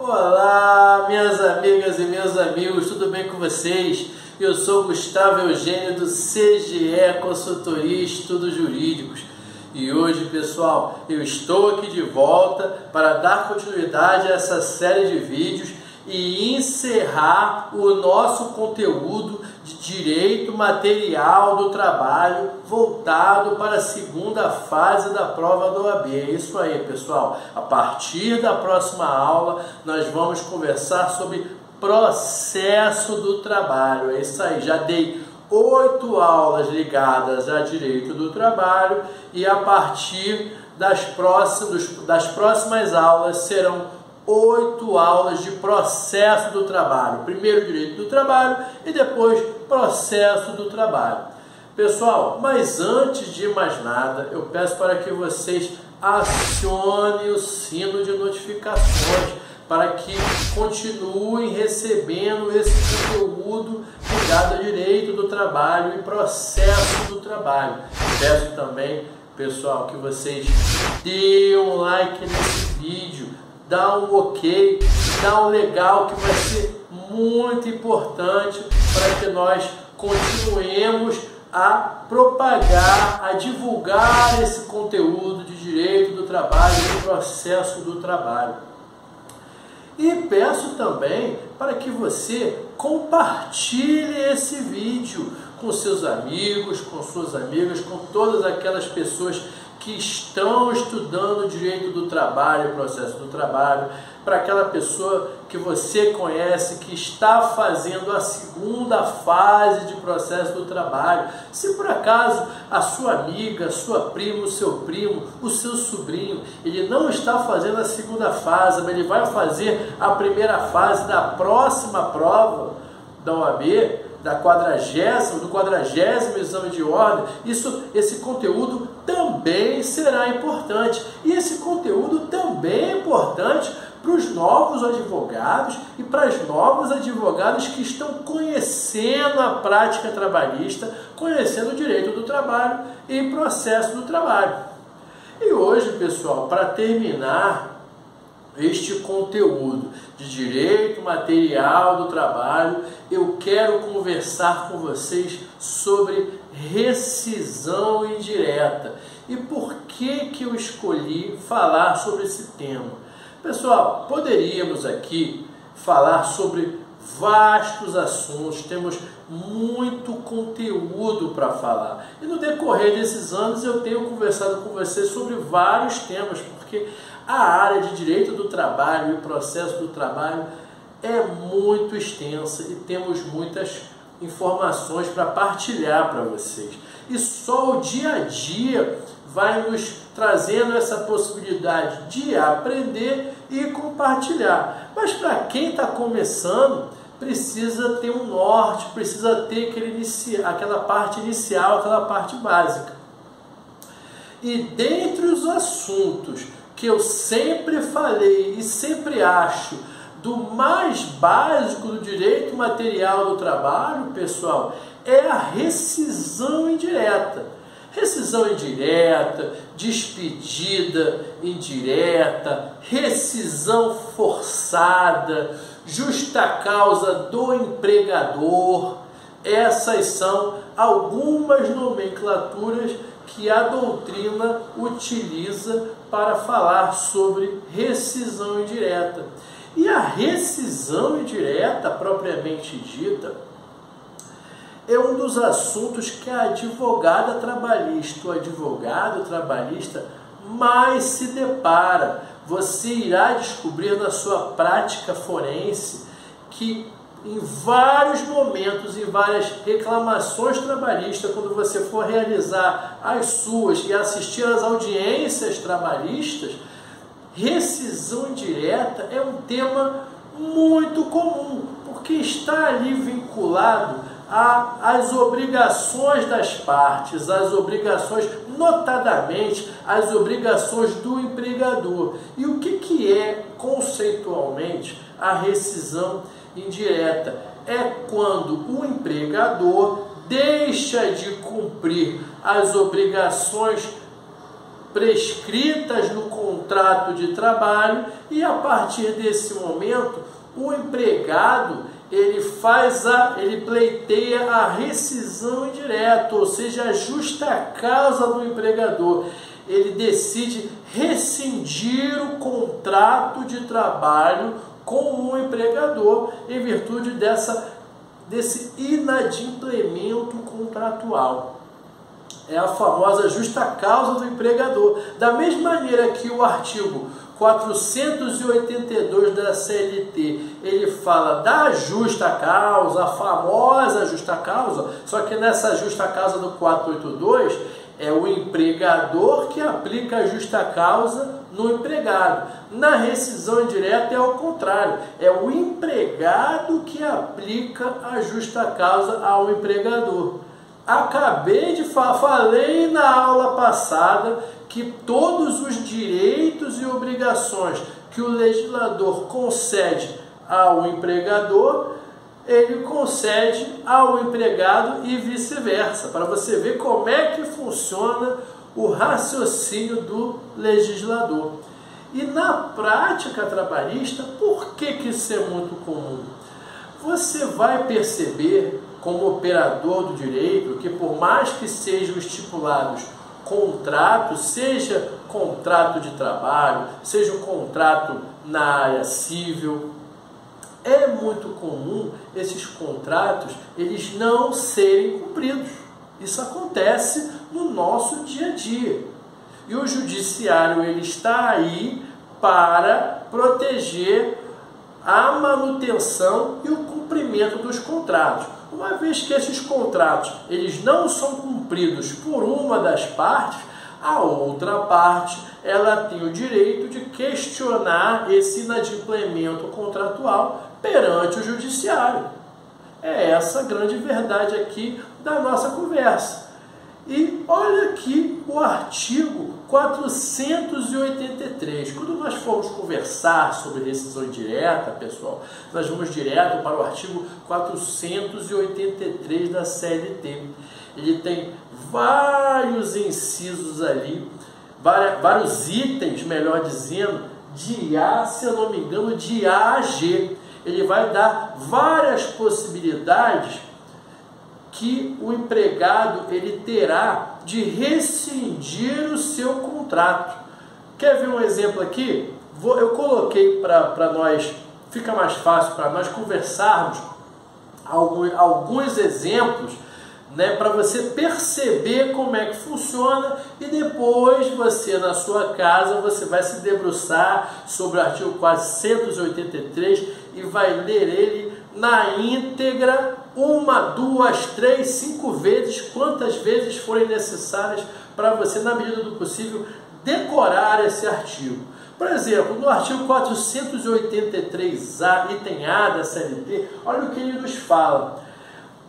Olá, minhas amigas e meus amigos, tudo bem com vocês? Eu sou Gustavo Eugênio do CGE Consultoria e Estudos Jurídicos. E hoje, pessoal, eu estou aqui de volta para dar continuidade a essa série de vídeos e encerrar o nosso conteúdo de direito material do trabalho voltado para a segunda fase da prova da OAB. É isso aí, pessoal. A partir da próxima aula, nós vamos conversar sobre processo do trabalho. É isso aí, já dei 8 aulas ligadas a direito do trabalho e a partir das próximas aulas serão 8 aulas de processo do trabalho. Primeiro direito do trabalho e depois processo do trabalho. Pessoal, mas antes de mais nada, eu peço para que vocês acionem o sino de notificações para que continuem recebendo esse conteúdo ligado a direito do trabalho e processo do trabalho. Peço também, pessoal, que vocês deem um like nesse vídeo, dá um ok, dá um legal, que vai ser muito importante para que nós continuemos a propagar, a divulgar esse conteúdo de direito do trabalho e processo do trabalho. E peço também para que você compartilhe esse vídeo com seus amigos, com suas amigas, com todas aquelas pessoas que estão estudando direito do trabalho e processo do trabalho, para aquela pessoa que você conhece que está fazendo a segunda fase de processo do trabalho. Se por acaso a sua amiga, a sua prima, o seu primo, o seu sobrinho, ele não está fazendo a segunda fase, mas ele vai fazer a primeira fase da próxima prova da OAB, do 40º exame de ordem, esse conteúdo também será importante. E esse conteúdo também é importante para os novos advogados e para as novas advogadas que estão conhecendo a prática trabalhista, conhecendo o direito do trabalho e processo do trabalho. E hoje, pessoal, para terminar este conteúdo de direito material do trabalho, eu quero conversar com vocês sobre rescisão indireta. E por que eu escolhi falar sobre esse tema? Pessoal, poderíamos aqui falar sobre vastos assuntos, temos muito conteúdo para falar. E no decorrer desses anos eu tenho conversado com vocês sobre vários temas, porque a área de direito do trabalho e processo do trabalho é muito extensa e temos muitas informações para partilhar para vocês. E só o dia a dia vai nos trazendo essa possibilidade de aprender e compartilhar. Mas para quem está começando, precisa ter um norte, precisa ter aquela parte inicial, aquela parte básica. E dentre os assuntos que eu sempre falei e sempre acho do mais básico do direito material do trabalho, pessoal, é a rescisão indireta. Rescisão indireta, despedida indireta, rescisão forçada, justa causa do empregador. Essas são algumas nomenclaturas que a doutrina utiliza para falar sobre rescisão indireta. E a rescisão indireta, propriamente dita, é um dos assuntos que a advogada trabalhista, o advogado trabalhista mais se depara. Você irá descobrir na sua prática forense que em vários momentos, em várias reclamações trabalhistas, quando você for realizar as suas e assistir às audiências trabalhistas, rescisão indireta é um tema muito comum, porque está ali vinculado às obrigações das partes, as obrigações, notadamente, as obrigações do empregador. E o que é conceitualmente a rescisão indireta? É quando o empregador deixa de cumprir as obrigações prescritas no contrato contrato de trabalho e a partir desse momento o empregado ele pleiteia a rescisão indireta, ou seja, a justa causa do empregador. Ele decide rescindir o contrato de trabalho com o empregador em virtude desse inadimplemento contratual. É a famosa justa causa do empregador. Da mesma maneira que o artigo 482 da CLT, ele fala da justa causa, a famosa justa causa, só que nessa justa causa do 482, é o empregador que aplica a justa causa no empregado. Na rescisão indireta é ao contrário, é o empregado que aplica a justa causa ao empregador. Falei na aula passada que todos os direitos e obrigações que o legislador concede ao empregador, ele concede ao empregado e vice-versa, para você ver como é que funciona o raciocínio do legislador. E na prática trabalhista, por que isso é muito comum? Você vai perceber, como operador do direito, que por mais que sejam estipulados contratos, seja contrato de trabalho, seja um contrato na área civil, é muito comum esses contratos eles não serem cumpridos. Isso acontece no nosso dia a dia. E o judiciário ele está aí para proteger a manutenção e o cumprimento dos contratos. Uma vez que esses contratos eles não são cumpridos por uma das partes, a outra parte ela tem o direito de questionar esse inadimplemento contratual perante o judiciário. É essa a grande verdade aqui da nossa conversa. E olha aqui o artigo 483. Quando nós formos conversar sobre rescisão indireta, pessoal, nós vamos direto para o artigo 483 da CLT. Ele tem vários incisos ali, vários itens, melhor dizendo, de A, se eu não me engano, de A a G. Ele vai dar várias possibilidades que o empregado ele terá de rescindir o seu contrato. Quer ver um exemplo aqui? Eu coloquei para nós, fica mais fácil para nós conversarmos alguns exemplos, né, para você perceber como é que funciona e depois você na sua casa você vai se debruçar sobre o artigo 483 e vai ler ele na íntegra, 1, 2, 3, 5 vezes, quantas vezes forem necessárias para você, na medida do possível, decorar esse artigo. Por exemplo, no artigo 483A, item A da CLT, olha o que ele nos fala.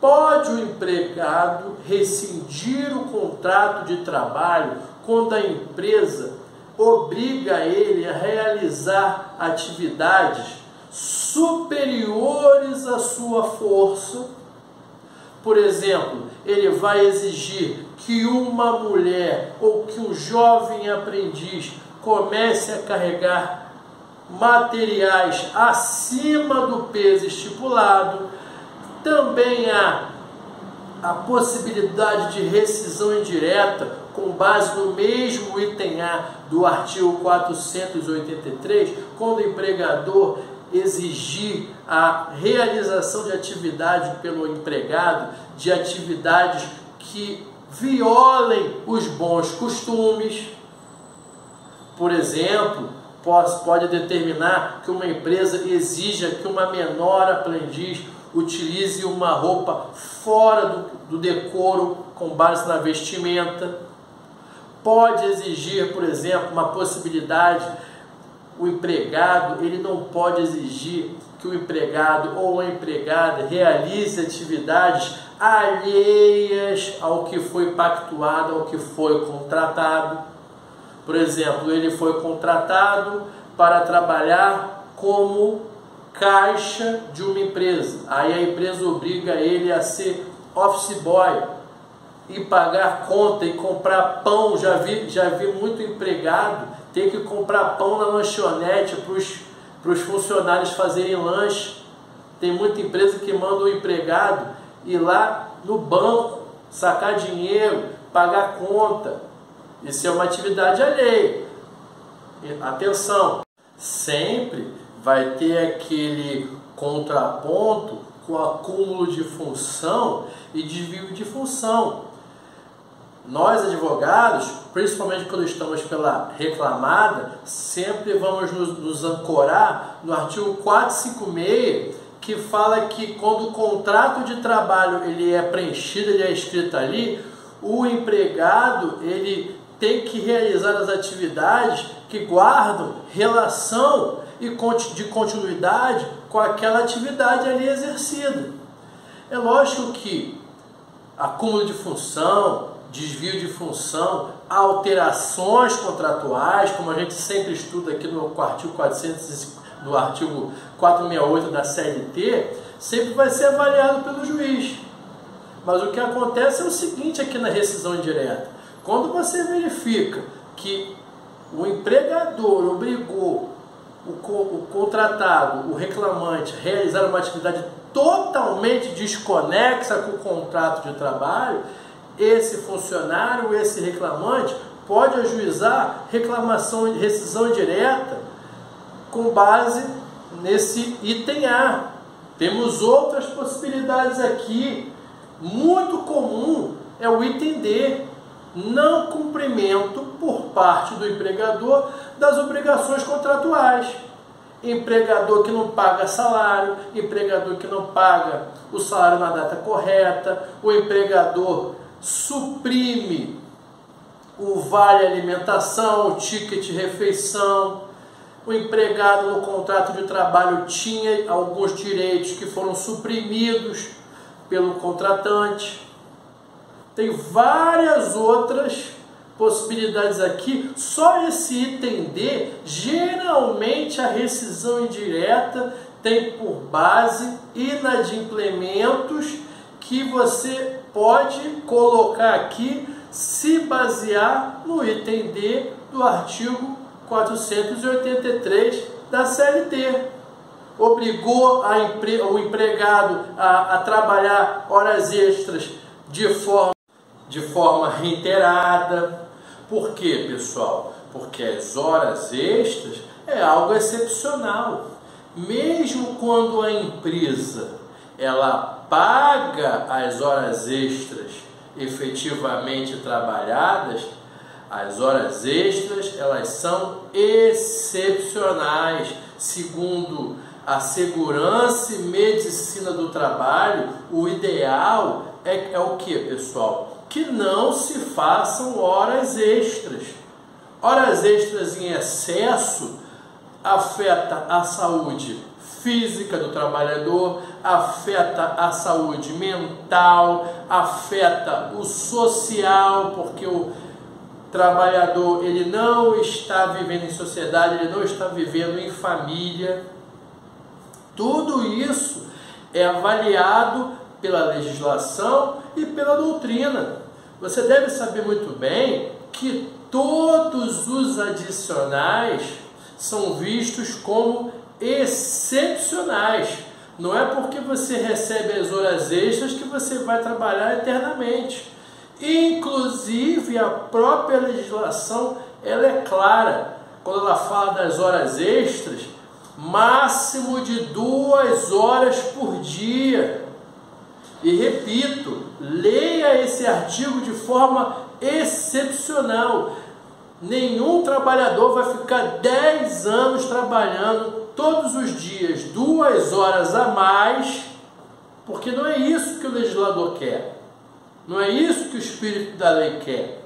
Pode o empregado rescindir o contrato de trabalho quando a empresa obriga ele a realizar atividades superiores à sua força. Por exemplo, ele vai exigir que uma mulher ou que um jovem aprendiz comece a carregar materiais acima do peso estipulado. Também há a possibilidade de rescisão indireta com base no mesmo item A do artigo 483, quando o empregador exigir a realização de atividade pelo empregado, de atividades que violem os bons costumes. Por exemplo, pode determinar que uma empresa exija que uma menor aprendiz utilize uma roupa fora do decoro com base na vestimenta. Pode exigir, por exemplo, uma possibilidade, o empregado, ele não pode exigir que o empregado ou a empregada realize atividades alheias ao que foi pactuado, ao que foi contratado. Por exemplo, ele foi contratado para trabalhar como caixa de uma empresa. Aí a empresa obriga ele a ser office boy e pagar conta e comprar pão. Já vi muito empregado ter que comprar pão na lanchonete para os funcionários fazerem lanche. Tem muita empresa que manda o empregado ir lá no banco, sacar dinheiro, pagar conta. Isso é uma atividade alheia. Atenção, sempre vai ter aquele contraponto com acúmulo de função e desvio de função. Nós, advogados, principalmente quando estamos pela reclamada, sempre vamos nos ancorar no artigo 456, que fala que quando o contrato de trabalho ele é preenchido, ele é escrito ali, o empregado ele tem que realizar as atividades que guardam relação e de continuidade com aquela atividade ali exercida. É lógico que acúmulo de função, desvio de função, alterações contratuais, como a gente sempre estuda aqui no artigo 468 da CLT, sempre vai ser avaliado pelo juiz. Mas o que acontece é o seguinte aqui na rescisão indireta. Quando você verifica que o empregador obrigou o contratado, o reclamante, a realizar uma atividade totalmente desconexa com o contrato de trabalho, esse funcionário, esse reclamante, pode ajuizar reclamação de rescisão indireta com base nesse item A. Temos outras possibilidades aqui. Muito comum é o item D, não cumprimento por parte do empregador das obrigações contratuais. Empregador que não paga salário, empregador que não paga o salário na data correta, o empregador suprime o vale alimentação, o ticket refeição, o empregado no contrato de trabalho tinha alguns direitos que foram suprimidos pelo contratante. Tem várias outras possibilidades aqui. Só esse item D, geralmente a rescisão indireta tem por base inadimplementos que você pode colocar aqui, se basear no item D do artigo 483 da CLT. Obrigou o empregado a trabalhar horas extras de forma reiterada. Por quê, pessoal? Porque as horas extras é algo excepcional. Mesmo quando a empresa ela paga as horas extras efetivamente trabalhadas, as horas extras elas são excepcionais. Segundo a segurança e medicina do trabalho, o ideal é o que, pessoal? Que não se façam horas extras. Horas extras em excesso afeta a saúde física do trabalhador, afeta a saúde mental, afeta o social, porque o trabalhador ele não está vivendo em sociedade, ele não está vivendo em família. Tudo isso é avaliado pela legislação e pela doutrina. Você deve saber muito bem que todos os adicionais são vistos como excepcionais. Não é porque você recebe as horas extras que você vai trabalhar eternamente. Inclusive a própria legislação ela é clara quando ela fala das horas extras, máximo de 2 horas por dia. E repito, leia esse artigo de forma excepcional. Nenhum trabalhador vai ficar 10 anos trabalhando todos os dias 2 horas a mais, porque não é isso que o legislador quer. Não é isso que o espírito da lei quer.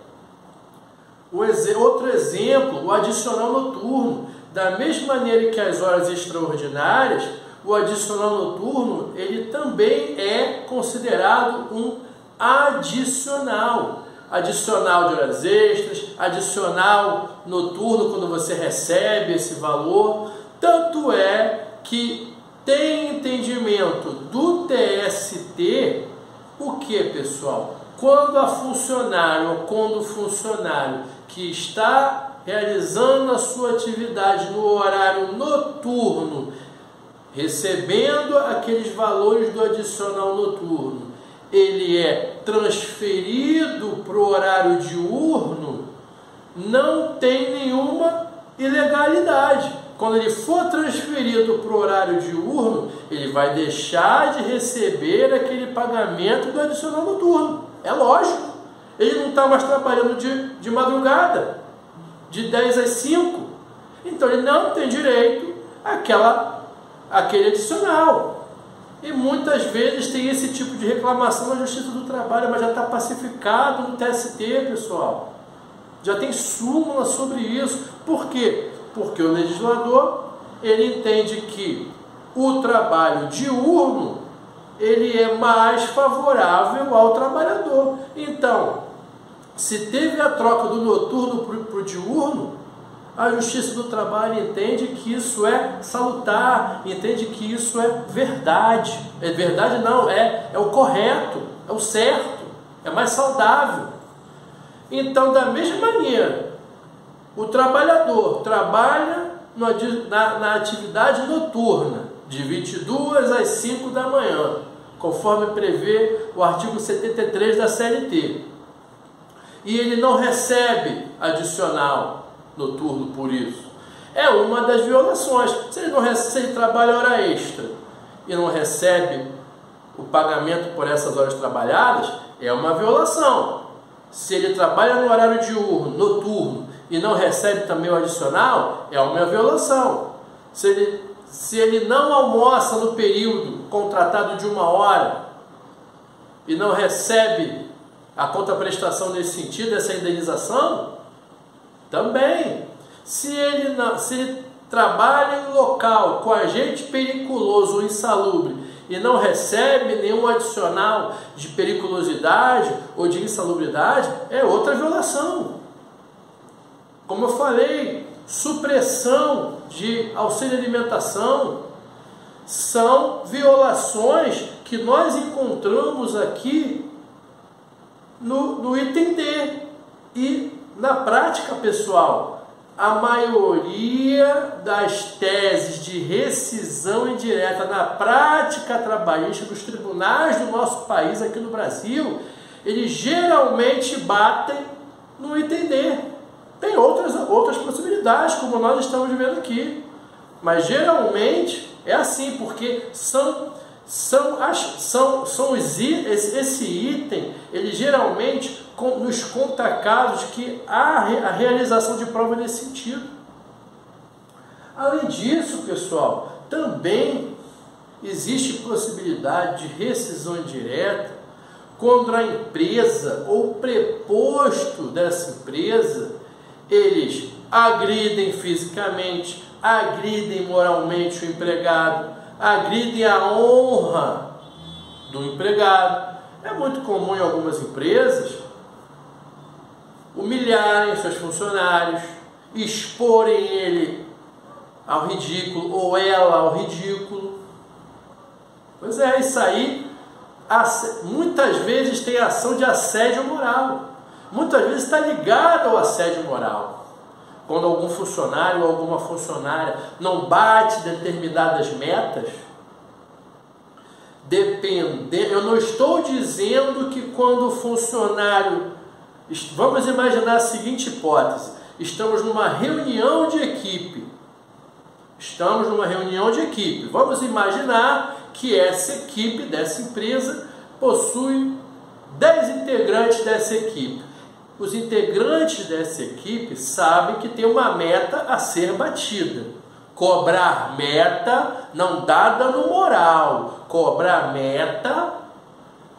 Outro exemplo, o adicional noturno. Da mesma maneira que as horas extraordinárias, o adicional noturno ele também é considerado um adicional. Adicional de horas extras, adicional noturno quando você recebe esse valor. Tanto é que tem entendimento do TST o que, pessoal? Quando a funcionário ou quando o funcionário que está realizando a sua atividade no horário noturno, recebendo aqueles valores do adicional noturno, ele é transferido para o horário diurno, não tem nenhuma ilegalidade. Quando ele for transferido para o horário diurno, ele vai deixar de receber aquele pagamento do adicional noturno. É lógico. Ele não está mais trabalhando de madrugada, de 10 às 5. Então ele não tem direito àquele adicional. E muitas vezes tem esse tipo de reclamação na Justiça do Trabalho, mas já está pacificado no TST, pessoal. Já tem súmula sobre isso. Por quê? Porque o legislador, ele entende que o trabalho diurno, ele é mais favorável ao trabalhador. Então, se teve a troca do noturno para o diurno, a Justiça do Trabalho entende que isso é salutar, entende que isso é verdade. É verdade não, é o correto, é o certo, é mais saudável. Então, da mesma maneira, o trabalhador trabalha na atividade noturna, de 22 às 5 da manhã, conforme prevê o artigo 73 da CLT. E ele não recebe adicional noturno por isso. É uma das violações. Se ele trabalha hora extra e não recebe o pagamento por essas horas trabalhadas, é uma violação. Se ele trabalha no horário diurno, noturno, e não recebe também o adicional, é uma violação. Se ele não almoça no período contratado de 1 hora e não recebe a contraprestação nesse sentido, essa indenização, também. Se ele trabalha em local com agente periculoso ou insalubre e não recebe nenhum adicional de periculosidade ou de insalubridade, é outra violação. Como eu falei, supressão de auxílio alimentação são violações que nós encontramos aqui no item D. E na prática, pessoal, a maioria das teses de rescisão indireta na prática trabalhista dos tribunais do nosso país, aqui no Brasil, eles geralmente batem no item D. Tem outras possibilidades, como nós estamos vendo aqui, mas geralmente é assim, porque esse item, ele geralmente nos conta casos que há a realização de prova nesse sentido. Além disso, pessoal, também existe possibilidade de rescisão indireta quando a empresa ou o preposto dessa empresa, eles agridem fisicamente, agridem moralmente o empregado, agridem a honra do empregado. É muito comum em algumas empresas humilharem seus funcionários, exporem ele ao ridículo ou ela ao ridículo. Pois é, isso aí muitas vezes tem ação de assédio moral. Muitas vezes está ligado ao assédio moral. Quando algum funcionário ou alguma funcionária não bate determinadas metas, eu não estou dizendo que quando o funcionário... Vamos imaginar a seguinte hipótese. Estamos numa reunião de equipe. Vamos imaginar que essa equipe dessa empresa possui 10 integrantes dessa equipe. Os integrantes dessa equipe sabem que tem uma meta a ser batida. Cobrar meta não dá dano moral. Cobrar meta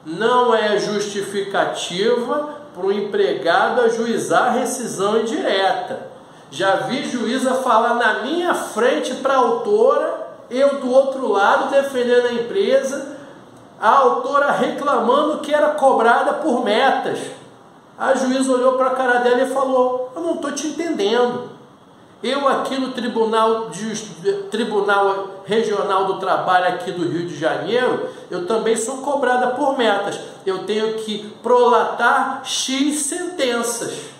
não é justificativa para o empregado ajuizar rescisão indireta. Já vi juíza falar na minha frente para a autora, eu do outro lado defendendo a empresa, a autora reclamando que era cobrada por metas. A juíza olhou para a cara dela e falou: eu não estou te entendendo. Eu aqui no Tribunal Regional do Trabalho aqui do Rio de Janeiro, eu também sou cobrada por metas. Eu tenho que prolatar X sentenças.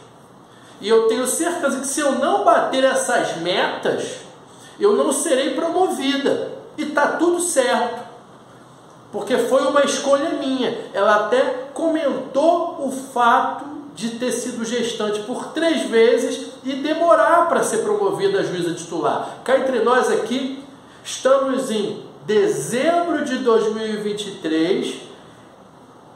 E eu tenho certeza que se eu não bater essas metas, eu não serei promovida. E está tudo certo. Porque foi uma escolha minha. Ela até comentou o fato de ter sido gestante por 3 vezes e demorar para ser promovida a juíza titular. Cá entre nós aqui, estamos em dezembro de 2023.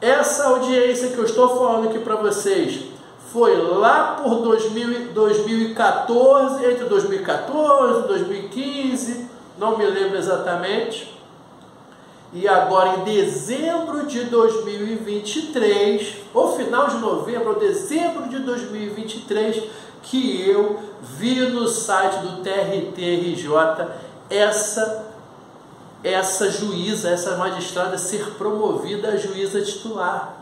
Essa audiência que eu estou falando aqui para vocês foi lá por 2014, entre 2014 e 2015, não me lembro exatamente. E agora em dezembro de 2023, ou final de novembro, ou dezembro de 2023, que eu vi no site do TRT-RJ essa juíza, essa magistrada ser promovida a juíza titular.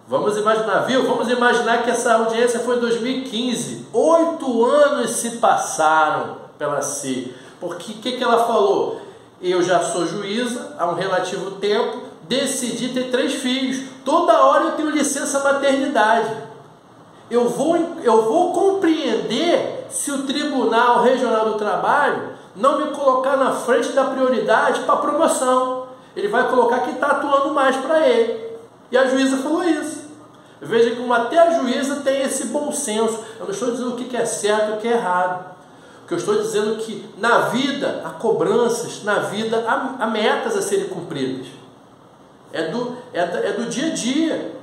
Vamos imaginar, viu? Vamos imaginar que essa audiência foi em 2015. 8 anos se passaram pela si. Porque o que ela falou? Eu já sou juíza há um relativo tempo, decidi ter 3 filhos. Toda hora eu tenho licença maternidade. Eu vou compreender se o Tribunal Regional do Trabalho não me colocar na frente da prioridade para promoção. Ele vai colocar quem está atuando mais para ele. E a juíza falou isso. Veja como até a juíza tem esse bom senso. Eu não estou dizendo o que é certo e o que é errado. O que eu estou dizendo é que na vida há cobranças, na vida há metas a serem cumpridas. É do dia a dia.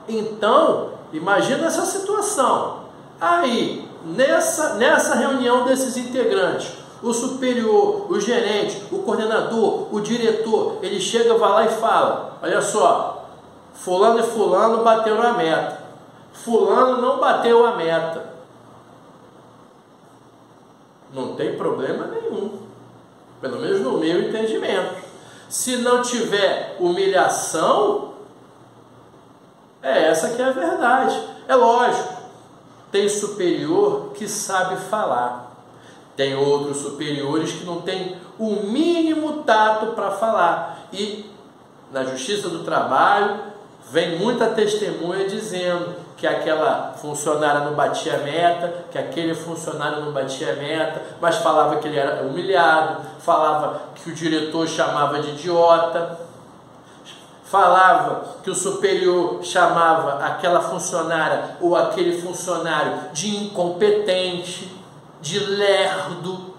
Então, imagina essa situação. Aí, nessa reunião desses integrantes, o superior, o gerente, o coordenador, o diretor, ele chega, vai lá e fala: olha só, fulano e fulano bateram a meta, fulano não bateu a meta. Não tem problema nenhum, pelo menos no meu entendimento. Se não tiver humilhação, essa que é a verdade. É lógico, tem superior que sabe falar. Tem outros superiores que não têm o mínimo tato para falar. E na Justiça do Trabalho vem muita testemunha dizendo que aquela funcionária não batia a meta, que aquele funcionário não batia a meta, mas falava que ele era humilhado, falava que o diretor chamava de idiota, falava que o superior chamava aquela funcionária ou aquele funcionário de incompetente, de lerdo,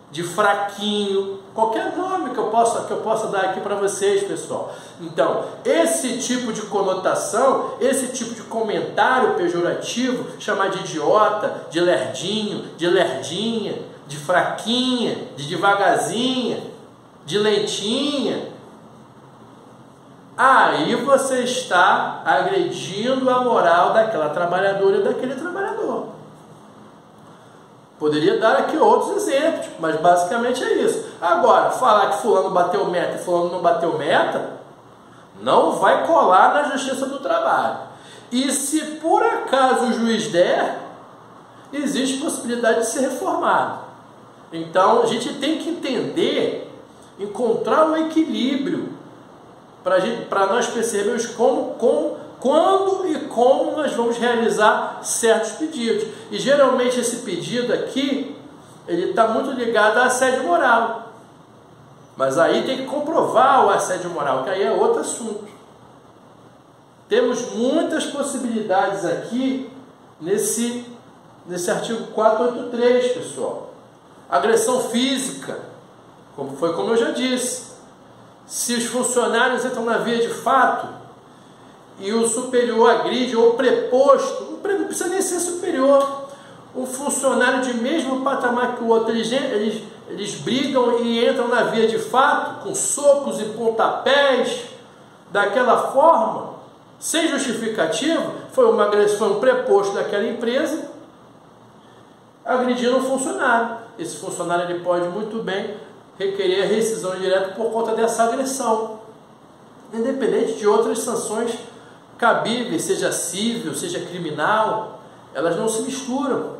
de fraquinho, qualquer nome que eu possa dar aqui para vocês, pessoal. Então, esse tipo de conotação, esse tipo de comentário pejorativo, chamar de idiota, de lerdinho, de lerdinha, de fraquinha, de devagarzinha, de lentinha, aí você está agredindo a moral daquela trabalhadora e daquele trabalhador. Poderia dar aqui outros exemplos, mas basicamente é isso. Agora, falar que fulano bateu meta e fulano não bateu meta, não vai colar na Justiça do Trabalho. E se por acaso o juiz der, existe possibilidade de ser reformado. Então, a gente tem que entender, encontrar um equilíbrio, para nós percebermos quando e como nós vamos realizar certos pedidos. E geralmente esse pedido aqui, ele está muito ligado à assédio moral. Mas aí tem que comprovar o assédio moral, que aí é outro assunto. Temos muitas possibilidades aqui nesse artigo 483, pessoal. Agressão física, como eu já disse. Se os funcionários entram na via de fato e o superior agride, ou o preposto, não precisa nem ser superior, um funcionário de mesmo patamar que o outro, eles brigam e entram na via de fato, com socos e pontapés, daquela forma, sem justificativa, foi um preposto daquela empresa agredindo um funcionário. Esse funcionário ele pode muito bem requerer a rescisão direta por conta dessa agressão, independente de outras sanções cabíveis, seja civil, seja criminal, elas não se misturam.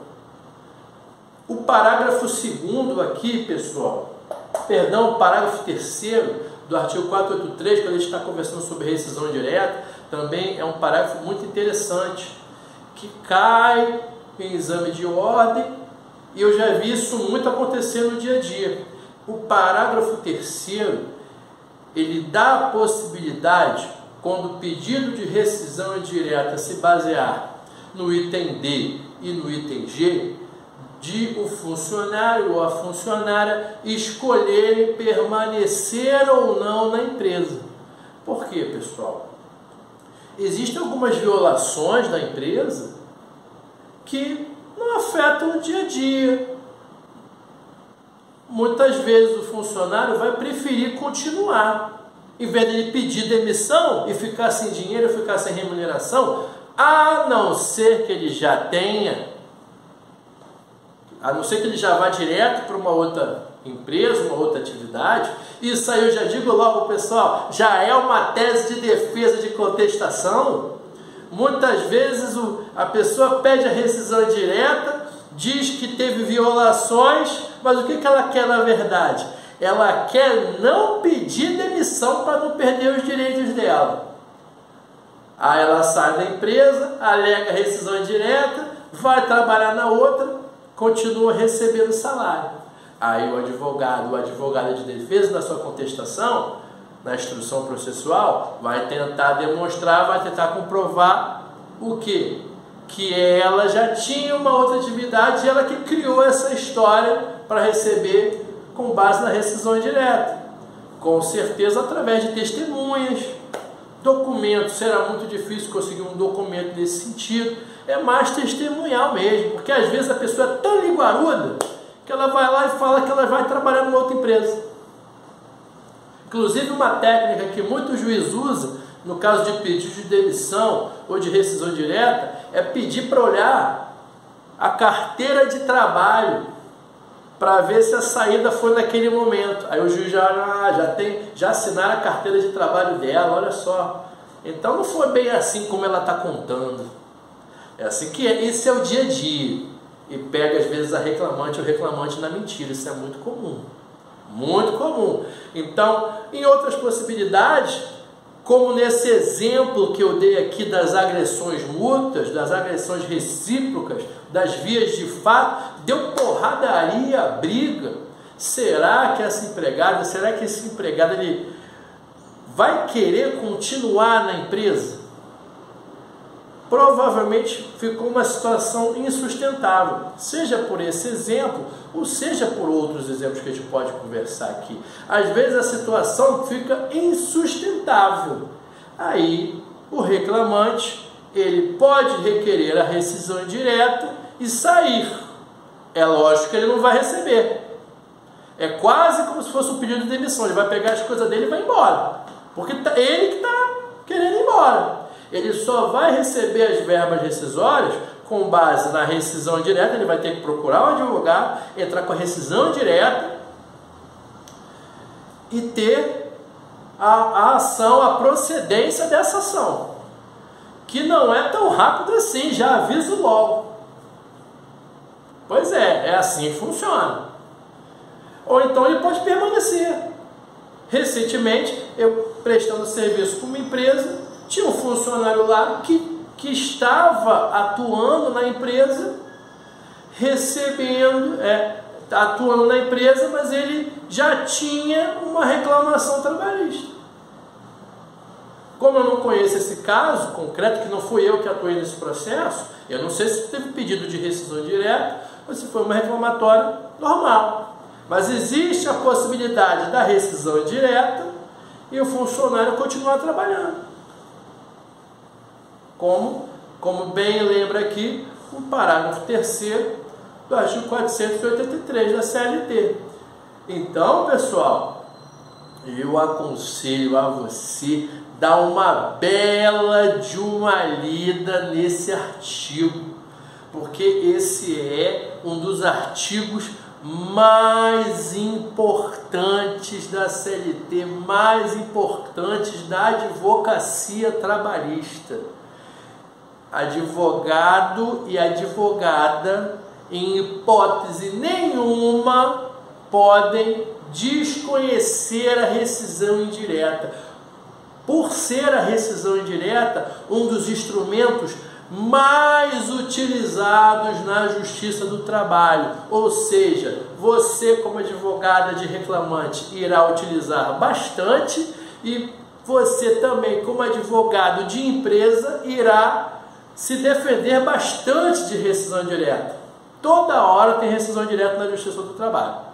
O parágrafo 2º aqui, pessoal, o parágrafo 3º do artigo 483, quando a gente está conversando sobre rescisão direta, também é um parágrafo muito interessante, que cai em exame de ordem, e eu já vi isso muito acontecer no dia a dia. O parágrafo 3º, ele dá a possibilidade, quando o pedido de rescisão indireta se basear no item D e no item G, de o funcionário ou a funcionária escolherem permanecer ou não na empresa. Por quê, pessoal? Existem algumas violações da empresa que não afetam o dia a dia. Muitas vezes o funcionário vai preferir continuar, em vez de ele pedir demissão e ficar sem dinheiro, ficar sem remuneração, a não ser que ele já tenha, a não ser que ele já vá direto para uma outra empresa, uma outra atividade. Isso aí eu já digo logo, pessoal, já é uma tese de defesa de contestação. Muitas vezes a pessoa pede a rescisão indireta, diz que teve violações, mas o que ela quer na verdade? Ela quer não pedir demissão para não perder os direitos dela. Aí ela sai da empresa, alega rescisão indireta, vai trabalhar na outra, continua recebendo salário. Aí o advogado de defesa na sua contestação, na instrução processual, vai tentar demonstrar, vai tentar comprovar o quê? Que ela já tinha uma outra atividade e ela que criou essa história para receber com base na rescisão indireta. Com certeza através de testemunhas, documentos. Será muito difícil conseguir um documento nesse sentido. É mais testemunhal mesmo, porque às vezes a pessoa é tão linguaruda que ela vai lá e fala que ela vai trabalhar numa outra empresa. Inclusive uma técnica que muito juiz usa, no caso de pedido de demissão ou de rescisão direta, é pedir para olhar a carteira de trabalho para ver se a saída foi naquele momento. Aí o juiz já assinaram a carteira de trabalho dela, olha só. Então não foi bem assim como ela está contando. É assim que é. Esse é o dia a dia. E pega às vezes a reclamante ou o reclamante na mentira. Isso é muito comum. Muito comum. Então, em outras possibilidades, como nesse exemplo que eu dei aqui das agressões mútuas, das agressões recíprocas, das vias de fato, deu porradaria, briga. Será que esse empregado ele vai querer continuar na empresa? Provavelmente ficou uma situação insustentável, seja por esse exemplo, ou seja por outros exemplos que a gente pode conversar aqui. Às vezes a situação fica insustentável. Aí o reclamante, ele pode requerer a rescisão indireta e sair. É lógico que ele não vai receber. É quase como se fosse um pedido de demissão. Ele vai pegar as coisas dele e vai embora, porque ele que está querendo ir embora. Ele só vai receber as verbas rescisórias com base na rescisão direta. Ele vai ter que procurar um advogado, entrar com a rescisão direta e ter a ação, a procedência dessa ação, que não é tão rápido assim, já aviso logo. Pois é assim que funciona. Ou então ele pode permanecer. Recentemente, eu prestando serviço para uma empresa, tinha um funcionário lá que estava atuando na empresa, atuando na empresa, mas ele já tinha uma reclamação trabalhista. Como eu não conheço esse caso concreto, que não fui eu que atuei nesse processo, eu não sei se teve pedido de rescisão direta ou se foi uma reclamatória normal. Mas existe a possibilidade da rescisão indireta e o funcionário continuar trabalhando. Como bem lembra aqui o parágrafo 3º do artigo 483 da CLT. Então, pessoal, eu aconselho a você dar uma bela de uma lida nesse artigo, porque esse é um dos artigos mais importantes da CLT, mais importantes da advocacia trabalhista. Advogado e advogada, em hipótese nenhuma, podem desconhecer a rescisão indireta. por ser a rescisão indireta um dos instrumentos mais utilizados na Justiça do Trabalho. Ou seja, você como advogada de reclamante irá utilizar bastante e você também como advogado de empresa irá se defender bastante de rescisão indireta. Toda hora tem rescisão indireta na Justiça do Trabalho.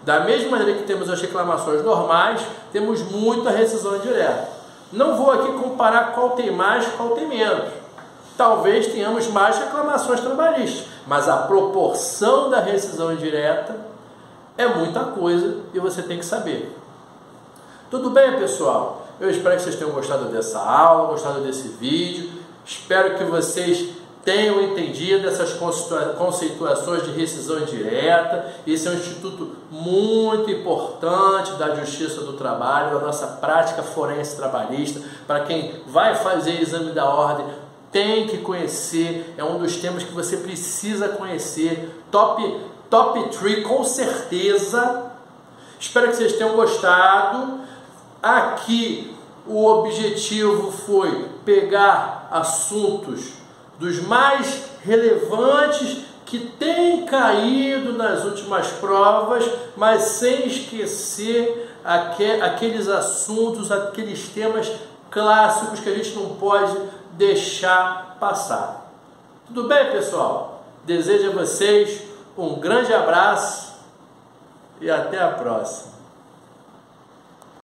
Da mesma maneira que temos as reclamações normais, temos muita rescisão indireta. Não vou aqui comparar qual tem mais, qual tem menos. Talvez tenhamos mais reclamações trabalhistas, mas a proporção da rescisão indireta é muita coisa e você tem que saber. Tudo bem, pessoal? Eu espero que vocês tenham gostado dessa aula, gostado desse vídeo. Espero que vocês tenham entendido essas conceituações de rescisão indireta. Esse é um instituto muito importante da Justiça do Trabalho, da nossa prática forense trabalhista. Para quem vai fazer exame da ordem, tem que conhecer, é um dos temas que você precisa conhecer. Top 3 com certeza. Espero que vocês tenham gostado. Aqui o objetivo foi pegar assuntos dos mais relevantes que têm caído nas últimas provas, mas sem esquecer aqueles assuntos, aqueles temas clássicos que a gente não pode deixar passar. Tudo bem, pessoal? Desejo a vocês um grande abraço e até a próxima.